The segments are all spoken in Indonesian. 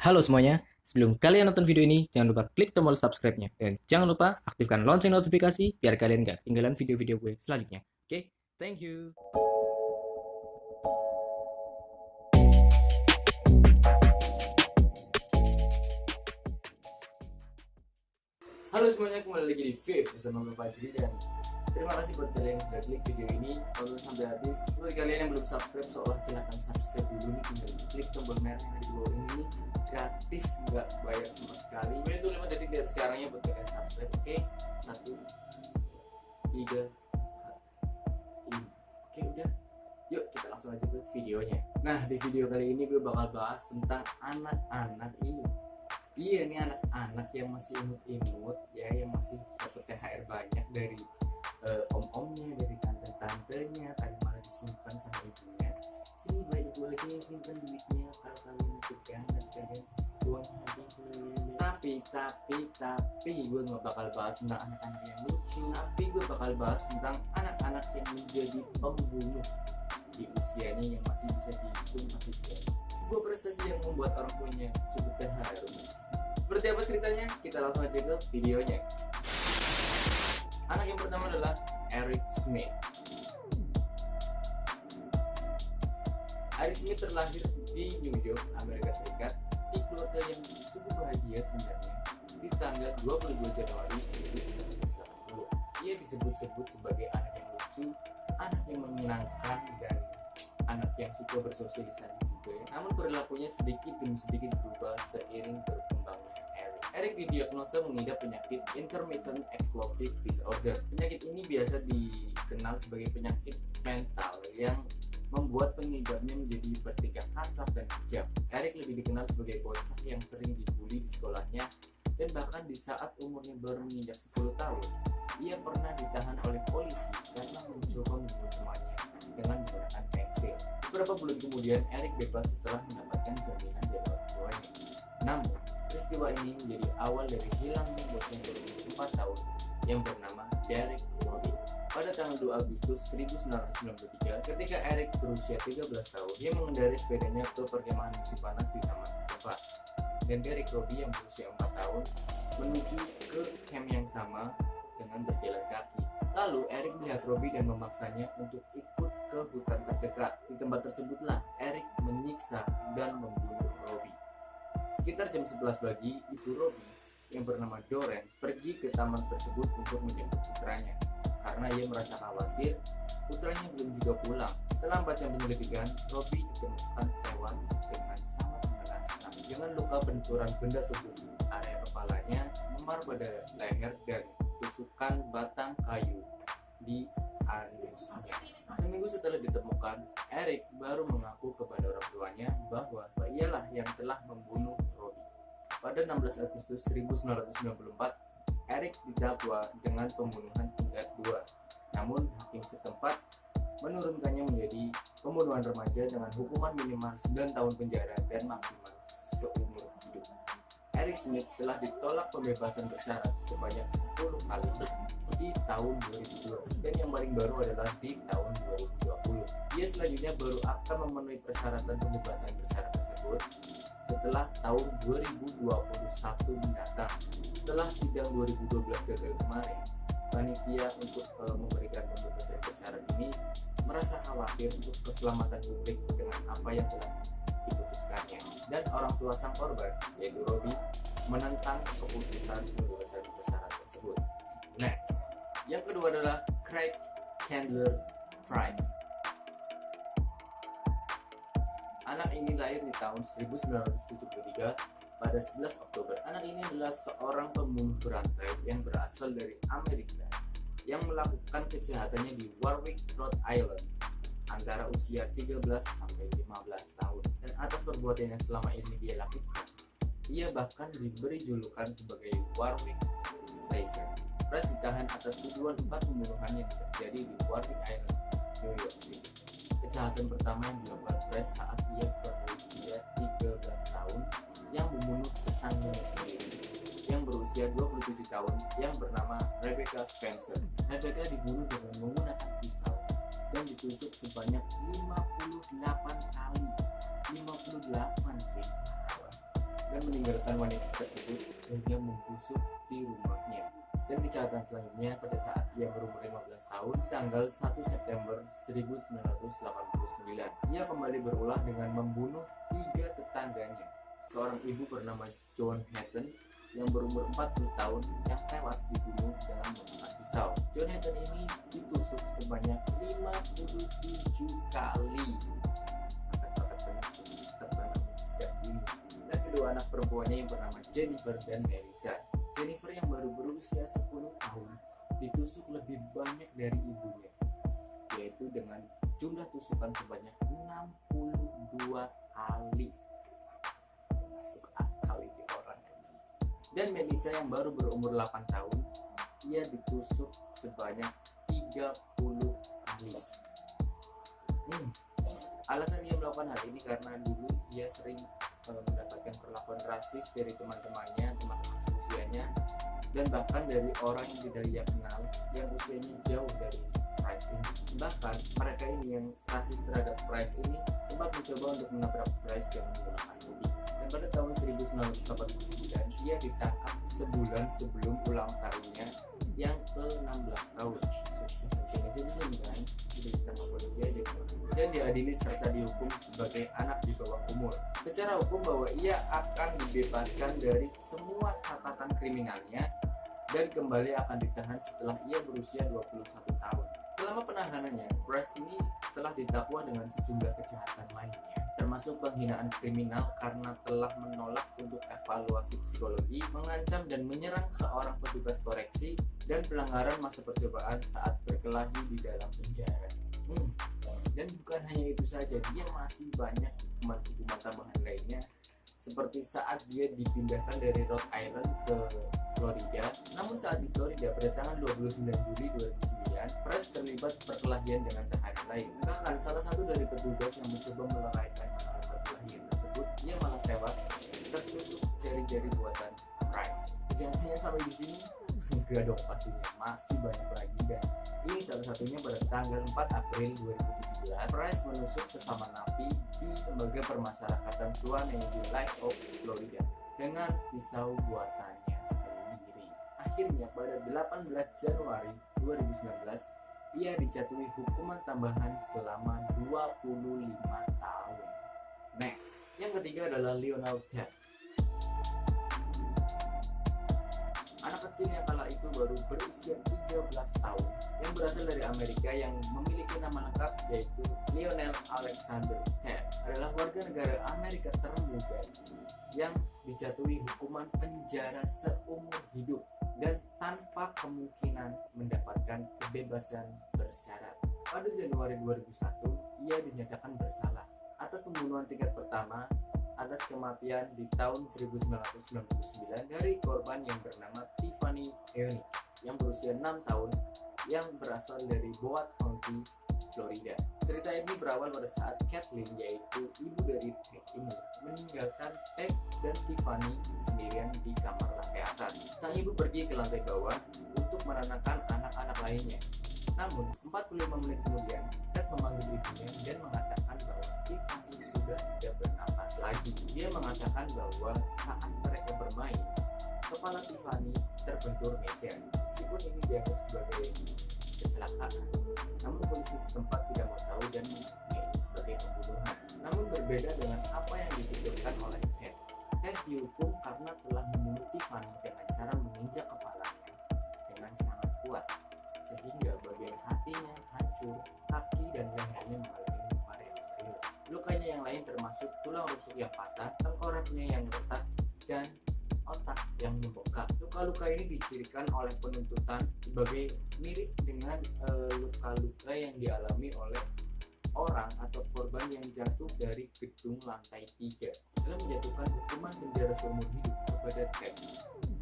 Halo semuanya, sebelum kalian nonton video ini, jangan lupa klik tombol subscribe-nya. Dan jangan lupa aktifkan lonceng notifikasi biar kalian gak ketinggalan video-video gue selanjutnya. Oke, thank you. Halo semuanya, kembali lagi di Viv bersama gue Fajri. Dan terima kasih buat kalian yang sudah klik video ini tonton sampai habis. Buat kalian yang belum subscribe, silahkan subscribe dulu nih. Tinggal klik tombol merah yang ada di bawah ini, gratis, nggak bayar sama sekali. Itu 5 detik dari sekarang ya buat kalian subscribe. Oke, 1, 3, 5. Oke, udah. Yuk kita langsung aja ke videonya. Nah, di video kali ini gue bakal bahas tentang anak-anak ini. Iya, nih anak-anak yang masih imut-imut ya, yang masih dapat THR banyak dari om-omnya, dari tante-tantenya, tapi malah disimpan sama ibunya. Sini baik ibu aja yang simpan duitnya, kalau kalian ikut kan nanti kalian uangnya habis. Tapi gue nggak bakal bahas tentang anak-anak yang lucu, tapi gue bakal bahas tentang anak-anak yang menjadi pembunuh di usianya yang masih bisa dihitung pakai jari. Sebuah prestasi yang membuat orang tuanya cukup terharu. Seperti apa ceritanya? Kita langsung aja ke videonya. Anak yang pertama adalah Eric Smith. Eric Smith terlahir di New York, Amerika Serikat, di keluarga yang cukup bahagia sebenarnya. Di tanggal 22 Januari 1980. Ia disebut-sebut sebagai anak yang lucu, anak yang menyenangkan, dan anak yang suka bersosialisasi juga ya. Namun perilakunya sedikit demi sedikit berubah seiring berkembangnya Eric. Eric didiagnosa mengidap penyakit intermittent explosive disorder. Penyakit ini biasa dikenal sebagai penyakit mental yang membuat pengidapnya menjadi bertingkah kasar dan kejam. Eric lebih dikenal sebagai bocah yang sering dibully di sekolahnya, dan bahkan di saat umurnya baru menginjak 10 tahun, ia pernah ditahan oleh polisi karena mencoba membunuh temannya dengan menggunakan pensil. Beberapa bulan kemudian, Eric bebas setelah mendapatkan jaminan dari orang tuanya. Namun, peristiwa ini menjadi awal dari hilangnya bocah berusia 4 tahun yang bernama Derek Robin. Pada tanggal 2 Agustus 1993, ketika Eric berusia 13 tahun, dia mengendarai sepedanya ke perkemahan musim panas di taman setempat. Dan Derek Robin yang berusia 4 tahun menuju ke camp yang sama dengan berjalan kaki. Lalu Eric melihat Robby dan memaksanya untuk ikut ke hutan terdekat. Di tempat tersebutlah Eric menyiksa dan membunuh Robby. Sekitar jam 11 pagi, ibu Robby yang bernama Doreen pergi ke taman tersebut untuk menjemput putranya karena ia merasa khawatir putranya belum juga pulang. Setelah 4 jam penyelidikan, Robby ditemukan tewas dengan sangat mengenaskan dengan luka benturan benda tubuh area kepalanya, memar pada leher, dan tusukan batang kayu di anusnya. Seminggu setelah ditemukan, Eric baru mengaku kepada orang tuanya bahwa ialah yang telah membunuh Robby. Pada 16 Agustus 1994, Eric didakwa dengan pembunuhan tingkat 2. Namun hakim setempat menurunkannya menjadi pembunuhan remaja dengan hukuman minimal 9 tahun penjara dan maksimal seumur hidup. Eric Smith telah ditolak pembebasan bersyarat sebanyak 10 kali di tahun 2002, dan yang paling baru adalah di tahun 2020. Dia selanjutnya baru akan memenuhi persyaratan pembebasan bersyarat tersebut setelah tahun 2021 mendatang. Setelah sidang 2012 gagal kemarin, panitia untuk memberikan pembebasan bersyarat ini merasa khawatir untuk keselamatan publik dengan apa yang telah diputuskannya, dan orang tua sang korban yaitu Robby menentang keputusan pembebasan bersyarat tersebut. Next, yang kedua adalah Craig Chandler Price. Anak ini lahir di tahun 1973 pada 11 Oktober. Anak ini adalah seorang pembunuh berantai yang berasal dari Amerika yang melakukan kejahatannya di Warwick, Rhode Island antara usia 13 sampai 15 tahun. Dan atas perbuatannya selama ini dia lakukan, ia bahkan diberi julukan sebagai Warwick Slasher. Price ditahan atas tuduhan 4 pembunuhan yang terjadi di Warwick Island, New York City. Kejahatan pertama yang dilakukan Price saat ia berusia 13 tahun yang membunuh tetangganya sendiri yang berusia 27 tahun yang bernama Rebecca Spencer. Rebecca dibunuh dengan menggunakan pisau dan ditusuk sebanyak 58 kali. 58 sih. dan meninggalkan wanita tersebut sehingga membusuk di rumahnya. Dan kejahatan selanjutnya pada saat ia berumur 15 tahun tanggal 1 September 1989. Ia kembali berulah dengan membunuh 3 tetangganya. Seorang ibu bernama Joan Hatton yang berumur 40 tahun yang tewas dibunuh dengan menggunakan pisau. Joan Hatton ini ditusuk sebanyak 57 kali. Bakat-bakat penusuk tertanam sejak dini. Dan kedua anak perempuannya yang bernama Jennifer dan Melissa. Jennifer yang baru berusia 10 tahun ditusuk lebih banyak dari ibunya, yaitu dengan jumlah tusukan sebanyak 62 kali. Masuk akal ini orang. Dan Melissa yang baru berumur 8 tahun, ia ditusuk sebanyak 30 kali. Alasan ia melakukan hal ini karena dulu ia sering mendapatkan perlakuan rasis dari teman-temannya, teman-teman usianya, dan bahkan dari orang yang tidak ia kenal yang usianya jauh dari Price ini. Bahkan mereka ini yang rasis terhadap Price ini sempat mencoba untuk menabrak Price dengan menggunakan mobil. Dan pada tahun 1989 ia ditangkap sebulan sebelum ulang tahunnya yang ke-16 tahun. Dan diadili serta dihukum sebagai anak di bawah umur. Secara hukum bahwa ia akan dibebaskan dari semua catatan kriminalnya dan kembali akan ditahan setelah ia berusia 21 tahun. Selama penahanannya, Price ini telah didakwa dengan sejumlah kejahatan lainnya, termasuk penghinaan kriminal karena telah menolak untuk evaluasi psikologi, mengancam dan menyerang seorang petugas koreksi, dan pelanggaran masa percobaan saat berkelahi di dalam penjara. Dan bukan hanya itu saja, dia masih banyak hukuman tambahan lainnya, seperti saat dia dipindahkan dari Rhode Island ke Florida. Namun saat di Florida pada tanggal 29 Juli 2009, Price terlibat perkelahian dengan tahanan lain. Bahkan salah satu dari petugas yang mencoba meleraikan perkelahian tersebut, dia malah tewas tertusuk jari-jari buatan Price. Kejahatannya sampai di sini enggak dong, pastinya masih banyak lagi, dan ini salah satunya pada tanggal 4 April 2017. Price menusuk sesama napi di lembaga permasyarakatan Suwanee di Live Oak, Florida dengan pisau buatannya sendiri. Akhirnya pada 18 Januari 2019 ia dijatuhi hukuman tambahan selama 25 tahun. Next, yang ketiga adalah Lionel Ted. Anak kecil yang kala itu baru berusia 13 tahun yang berasal dari Amerika yang memiliki nama lengkap yaitu Lionel Alexander Ted adalah warga negara Amerika termuda yang dijatuhi hukuman penjara seumur hidup dan tanpa kemungkinan mendapatkan kebebasan bersyarat. Pada Januari 2001 ia dinyatakan bersalah atas pembunuhan tingkat pertama atas kematian di tahun 1999 dari korban yang bernama Tiffany Eonick yang berusia 6 tahun yang berasal dari Boat County, Florida. Cerita ini berawal pada saat Kathleen, yaitu ibu dari Ted ini, meninggalkan Ted dan Tiffany sendirian di kamar lantai atas. Sang ibu pergi ke lantai bawah untuk menenangkan anak-anak lainnya. Namun 45 menit kemudian Ted memanggil ibunya dan mengatakan bahwa Tiffany sudah tidak bernapas lagi. Dia mengatakan bahwa saat mereka bermain, kepala Tiffany terbentur meja. Meskipun ini dianggap sebagai kecelakaan, namun polisi setempat tidak mau tahu dan menganggapnya ini sebagai pembunuhan. Namun berbeda dengan apa yang dituturkan oleh Ted. Ted dihukum karena telah membunuh Tiffany dengan cara menginjak kepalanya dengan sangat kuat, sehingga bagian hatinya hancur, kaki dan lehernya mengalami luka yang serius. Lukanya yang lain termasuk tulang rusuk yang patah, tengkoraknya yang retak, dan otak yang membengkak. Luka-luka ini dicirikan oleh penuntutan sebagai mirip dengan luka-luka yang dialami oleh orang atau korban yang jatuh dari gedung lantai 3 dalam menjatuhkan hukuman penjara seumur hidup kepada Ted.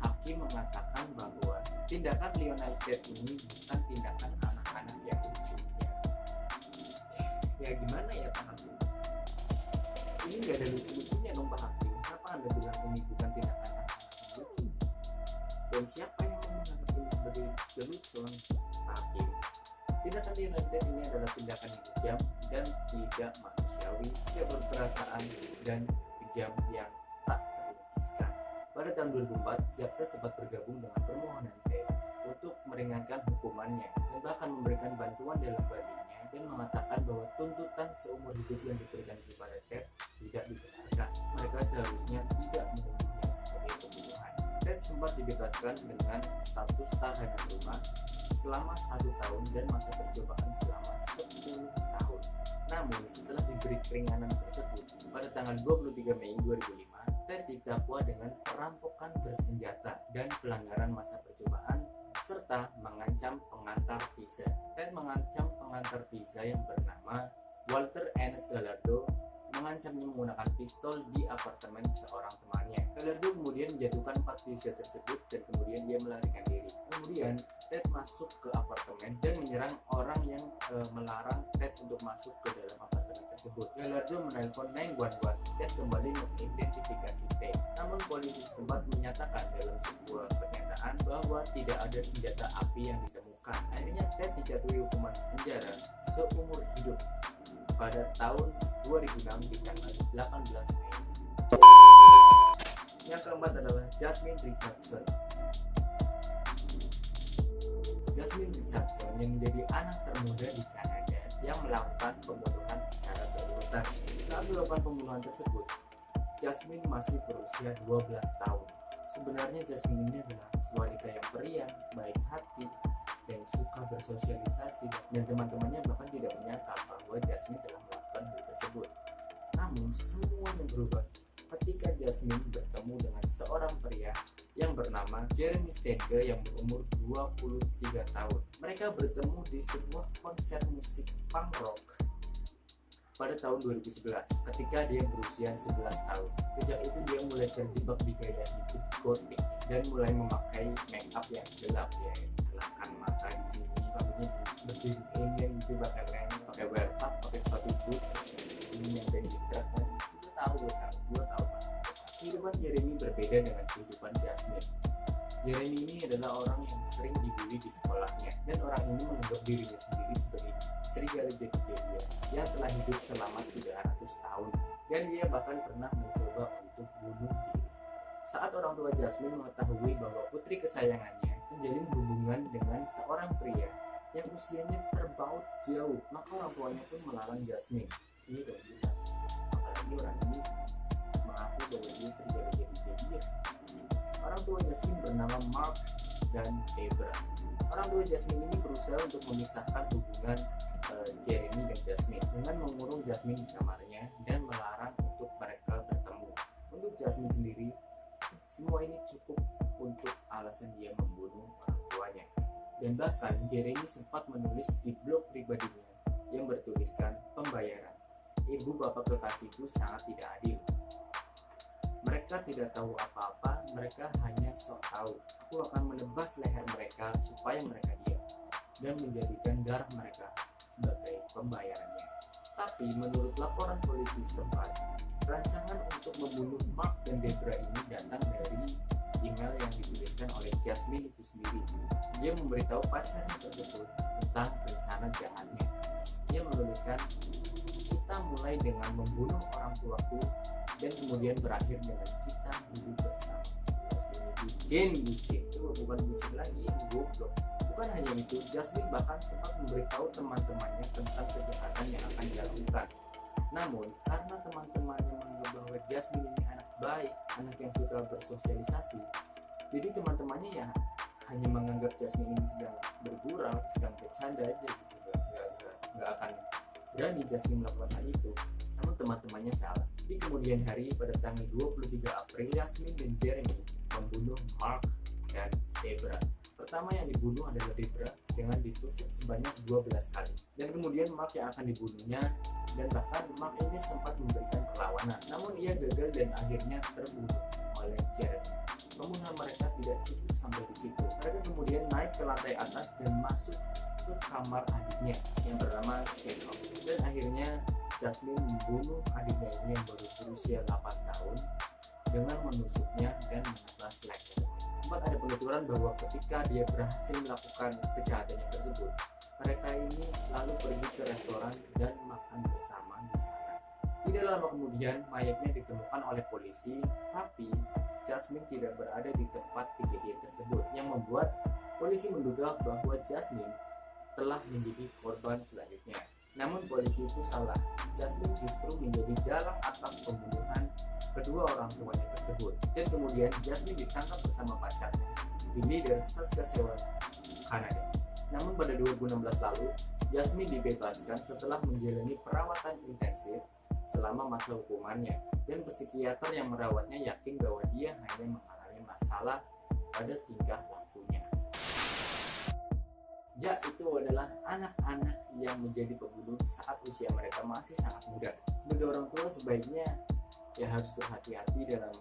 Hakim mengatakan bahwa tindakan Lionel Ted ini bukan tindakan anak-anak yang lucu. Ya gimana ya Pak Hakim? Ini nggak ada lucu-lucunya dong Pak Hakim. Kenapa Anda bilang ini bukan tindakan anak-anak yang lucu? Dan siapa yang menganggap ini sebagai lelucon? Pak Hakim. Tindakan Lionel Ted ini adalah tindakan yang kejam dan tidak manusiawi, tidak berperasaan, dan kejam yang tak terlukis. tahun 2004, jaksa sempat bergabung dengan permohonan Ted untuk meringankan hukumannya dan bahkan memberikan bantuan dalam bandingnya dan mengatakan bahwa tuntutan seumur hidup yang diberikan kepada Ted tidak dibenarkan. Mereka seharusnya tidak menunggunya sebagai pembunuhan. Ted sempat dibebaskan dengan status tahanan rumah selama 1 tahun dan masa percobaan selama 10 tahun. Namun setelah diberi keringanan tersebut, pada tanggal 23 Mei 2005, Ted didakwa dengan perampokan bersenjata dan pelanggaran masa percobaan serta mengancam pengantar pizza. Ted mengancam pengantar pizza yang bernama Walter Ernest Gallardo, mengancamnya menggunakan pistol di apartemen seorang temannya. Gallardo kemudian menjatuhkan 4 pizza tersebut dan kemudian dia melarikan diri. Kemudian Ted masuk ke apartemen dan menyerang orang yang melarang Ted untuk masuk ke dalam apartemen tersebut. Gallardo menelpon 911 dan kembali mengidentifikasi Ted. Namun polisi setempat menyatakan dalam sebuah pernyataan bahwa tidak ada senjata api yang ditemukan. Akhirnya Ted dijatuhi hukuman penjara seumur hidup pada tahun 2006 di tanggal 18 Mei. Yang keempat adalah Jasmine Richardson. Jasmine Richardson yang menjadi anak termuda di Kanada yang melakukan pembunuhan secara berurutan. Saat melakukan pembunuhan tersebut, Jasmine masih berusia 12 tahun. Sebenarnya Jasmine ini adalah wanita yang periang, baik hati, dan suka bersosialisasi, dan teman-temannya bahkan tidak menyangka bahwa Jasmine telah melakukan hal tersebut. Namun semuanya berubah ketika Jasmine bertemu dengan seorang pria yang bernama Jeremy Stenge yang berumur 23 tahun. Mereka bertemu di sebuah konser musik punk rock pada tahun 2011 ketika dia berusia 11 tahun. Sejak itu dia mulai terjebak di gaya hidup gotik dan mulai memakai make up yang gelap, ya celahkan mata di sini, rambutnya berdiri ingin gitu, pakai wear top, pakai sepatu boots, ini yang pengen dikrat kan. Gue tahu Pak. Kehidupan Jeremy berbeda dengan kehidupan Jasmine. Jeremy ini adalah orang yang sering dibully di sekolahnya, dan orang ini menganggap dirinya sendiri sebagai serigala jadi-jadian yang telah hidup selama 300 tahun, dan dia bahkan pernah mencoba untuk bunuh diri. Saat orang tua Jasmine mengetahui bahwa putri kesayangannya menjalin hubungan dengan seorang pria yang usianya terpaut jauh, maka orang tuanya pun melarang Jasmine. Ini dong bisa, apalagi orang ini mengaku bahwa dia serigala jadi-jadian. Orang tua Jasmine bernama Mark dan Deborah. Orang tua Jasmine ini berusaha untuk memisahkan hubungan Jeremy dan Jasmine dengan mengurung Jasmine di kamarnya dan melarang untuk mereka bertemu. Untuk Jasmine sendiri, semua ini cukup untuk alasan dia membunuh orang tuanya. Dan bahkan Jeremy sempat menulis di blog pribadinya yang bertuliskan pembayaran. Ibu bapak kekasihku sangat tidak adil. Mereka tidak tahu apa-apa, mereka hanya sok tahu. Aku akan menebas leher mereka supaya mereka diam dan menjadikan darah mereka sebagai pembayarannya. Tapi menurut laporan polisi setempat, rancangan untuk membunuh Mark dan Deborah ini datang dari email yang dituliskan oleh Jasmine itu sendiri. Dia memberitahu pacarnya tersebut tentang rencana jahatnya. Dia menuliskan, kita mulai dengan membunuh orang tuaku dan kemudian berakhir dengan kita hidup bersama. Bucin itu bukan bucin lagi, goblok. Bukan hanya itu, Jasmine bahkan sempat memberitahu teman-temannya tentang kejahatan yang akan dilakukan. Namun karena teman-temannya menganggap bahwa Jasmine ini anak baik, anak yang suka bersosialisasi, jadi teman-temannya ya hanya menganggap Jasmine ini sedang bergurau, sedang bercanda aja gitu, nggak akan berani Jasmine melakukan hal itu. Namun teman-temannya salah. Di kemudian hari pada tanggal 23 April, Jasmine dan Jeremy membunuh Mark dan Deborah. Pertama yang dibunuh adalah Deborah dengan ditusuk sebanyak 12 kali. Dan kemudian Mark yang akan dibunuhnya, dan bahkan Mark ini sempat memberikan perlawanan. Namun ia gagal dan akhirnya terbunuh oleh Jeremy. Pembunuhan mereka tidak cukup sampai di situ. Mereka kemudian naik ke lantai atas dan masuk ke kamar adiknya yang bernama Jacob. Dan akhirnya Jasmine membunuh adiknya ini yang baru berusia 8 tahun dengan menusuknya dan menebas leher. Sempat ada penuturan bahwa ketika dia berhasil melakukan kejahatannya tersebut, mereka ini lalu pergi ke restoran dan makan bersama di sana. Tidak lama kemudian mayatnya ditemukan oleh polisi, tapi Jasmine tidak berada di tempat kejadian tersebut, yang membuat polisi menduga bahwa Jasmine telah menjadi korban selanjutnya. Namun polisi itu salah. Jasmine justru menjadi dalang atas pembunuhan kedua orang tuanya tersebut. Dan kemudian Jasmine ditangkap bersama pacarnya, Billy dari Saskatchewan, Kanada. Namun pada 2016 lalu, Jasmine dibebaskan setelah menjalani perawatan intensif selama masa hukumannya, dan psikiater yang merawatnya yakin bahwa dia hanya mengalami masalah pada tingkah lakunya. Ya, itu adalah anak-anak yang menjadi pembunuh saat usia mereka masih sangat muda. Sebagai orang tua sebaiknya ya harus berhati-hati dalam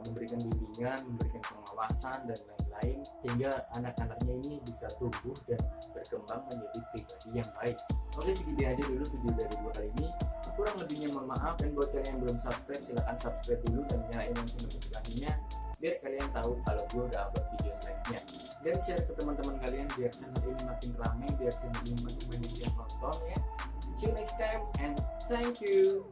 memberikan bimbingan, memberikan pengawasan dan lain-lain, sehingga anak-anaknya ini bisa tumbuh dan berkembang menjadi pribadi yang baik. Oke, segini aja dulu video dari gue kali ini. Kurang lebihnya mohon maaf, dan buat kalian yang belum subscribe silahkan subscribe dulu dan nyalain lonceng notifikasinya biar kalian tahu kalau gue udah upload video selanjutnya. Dan share ke teman-teman kalian biar channel ini makin ramai, biar channel ini makin banyak yang nonton ya. See you next time and thank you.